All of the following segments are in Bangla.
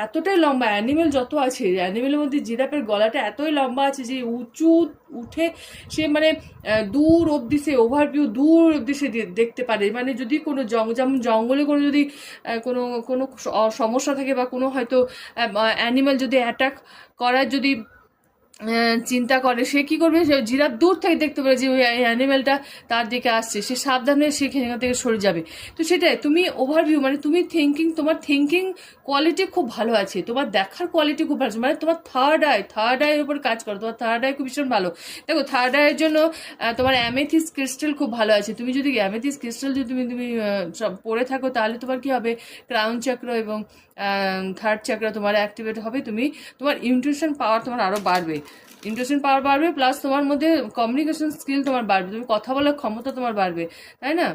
এতটাই লম্বা, অ্যানিমেল যত আছে অ্যানিমেলের মধ্যে জিরাফের গলাটা এতই লম্বা আছে যে উঁচু উঠে সে মানে দূর অবধি সে ওভারভিউ দূর অবধি সে দেখতে পারে। মানে যদি কোনো যেমন জঙ্গলে কোনো যদি কোনো কোনো সমস্যা থাকে বা কোনো হয়তো অ্যানিমেল যদি অ্যাটাক করার যদি চিন্তা করে, সে কি করবে, সে জিরাফ দূর থেকে দেখতে পারে যে ওই অ্যানিমেলটা তার দিকে আসছে, সে সাবধানে সেখান থেকে সরে যাবে। তো সেটাই তুমি ওভারভিউ, মানে তুমি তোমার থিঙ্কিং কোয়ালিটি খুব ভালো আছে, তোমার দেখার কোয়ালিটি খুব ভালো আছে, মানে তোমার থার্ড আইয়ের উপর কাজ করো, তোমার থার্ড আই খুব ভীষণ ভালো। দেখো থার্ড আইয়ের জন্য তোমার অ্যামেথিস ক্রিস্টাল খুব ভালো আছে। তুমি যদি অ্যামেথিস ক্রিস্টাল যদি তুমি সব পরে থাকো, তাহলে তোমার কি হবে, ক্রাউন চক্র এবং থার্ড চক্র তোমার অ্যাক্টিভেট হবে। তোমার ইনটিউশন পাওয়ার তোমার আরও বাড়বে, প্লাস তোমার মধ্যে কমিউনিকেশন স্কিল তোমার বাড়বে, তুমি কথা বলার ক্ষমতা তোমার বাড়বে, তাই না?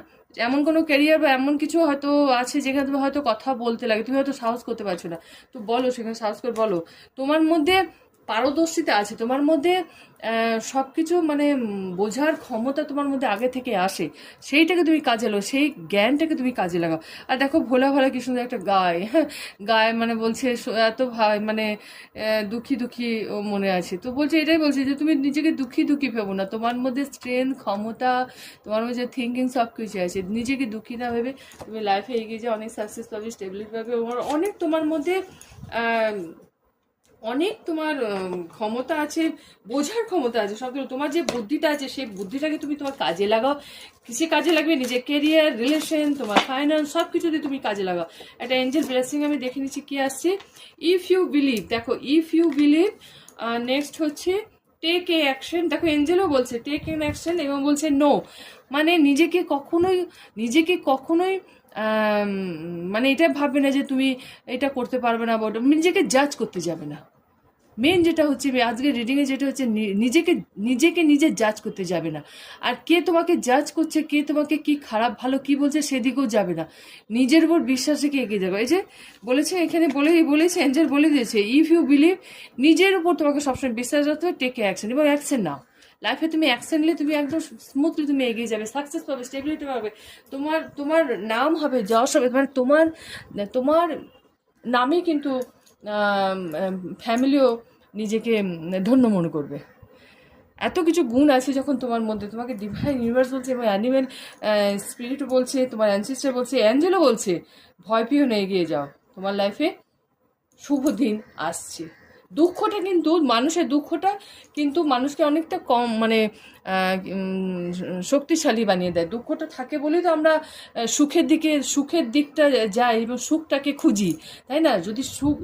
এমন কোনো ক্যারিয়ার বা এমন কিছু হয়তো আছে যেখানে তুমি হয়তো কথা বলতে লাগে, তুমি হয়তো সাহস করতে পারছো না, তো বলো, সেখানে সাহস করে বলো। তোমার মধ্যে পারদর্শিতা আছে, তোমার মধ্যে সব কিছু মানে বোঝার ক্ষমতা তোমার মধ্যে আগে থেকে আসে, সেইটাকে তুমি কাজে লাগাও, সেই জ্ঞানটাকে তুমি কাজে লাগাও। আর দেখো ভোলা ভালা কি সুন্দর একটা গায়, হ্যাঁ গায়, মানে বলছে এত মানে দুঃখী দুঃখী ও মনে আছে, তো বলছে এটাই বলছে যে তুমি নিজেকে দুঃখী ভেবো না, তোমার মধ্যে স্ট্রেংথ ক্ষমতা, তোমার মধ্যে থিঙ্কিং সব কিছু আছে, নিজেকে দুঃখী না ভেবে তুমি লাইফে এগিয়ে যাও, অনেক সাকসেস পাবে, স্টেবিলিটি পাবে, অনেক তোমার মধ্যে অনেক তোমার ক্ষমতা আছে, বোঝার ক্ষমতা আছে, সব তোমার যে বুদ্ধিটা আছে সেই বুদ্ধিটাকে তুমি তোমার কাজে লাগাও। কিসে কাজে লাগবে, নিজের কেরিয়ার, রিলেশন, তোমার ফাইন্যান্স, সব কিছুতে তুমি কাজে লাগাও। একটা এঞ্জেল ব্লেসিং আমি দেখে নিচ্ছি কি আসছে। ইফ ইউ বিলিভ, দেখো ইফ ইউ বিলিভ, নেক্সট হচ্ছে টেক এ অ্যাকশন। দেখো এঞ্জেলও বলছে টেক এন অ্যাকশন এবং বলছে নো, মানে নিজেকে কখনোই মানে এটা ভাববে না যে তুমি এটা করতে পারবে না, বা নিজেকে জাজ করতে যাবে না। মেন যেটা হচ্ছে আজকে রিডিংয়ে যেটা হচ্ছে, নিজে জাজ করতে যাবে না। আর কে তোমাকে জাজ করছে, কে তোমাকে কি খারাপ ভালো কি বলছে সেদিকেও যাবে না, নিজের উপর বিশ্বাস রেখে এগিয়ে যাবে। এই যে বলেছে এখানে বলেছে এঞ্জেল বলে দিয়েছে, ইফ ইউ বিলিভ, নিজের উপর তোমাকে সবসময় বিশ্বাস রাখতে হবে, টেক অ্যাকশন, এবং অ্যাকশন নাও। লাইফে তুমি অ্যাকশন নিলে তুমি একদম স্মুথলি তুমি এগিয়ে যাবে, সাকসেস পাবে, স্টেবিলিটি পাবে, তোমার নাম হবে, যশ হবে, মানে তোমার নামে কিন্তু ফ্যামিলিও নিজেকে ধন্য মনে করবে। এত কিছু গুণ আছে যখন তোমার মধ্যে, তোমাকে ডিভাইন ইউনিভার্স বলছে এবং অ্যানিমেল স্পিরিটও বলছে, তোমার অ্যানসিস্টার বলছে, অ্যাঞ্জেলও বলছে, ভয় পেও না, এগিয়ে যাও, তোমার লাইফে শুভ দিন আসছে। দুঃখটা কিন্তু মানুষকে অনেকটা কম মানে শক্তিশালী বানিয়ে দেয়। দুঃখটা থাকে বলেই তো আমরা সুখের দিকটা যাই এবং সুখটাকে খুঁজি, তাই না? যদি সুখ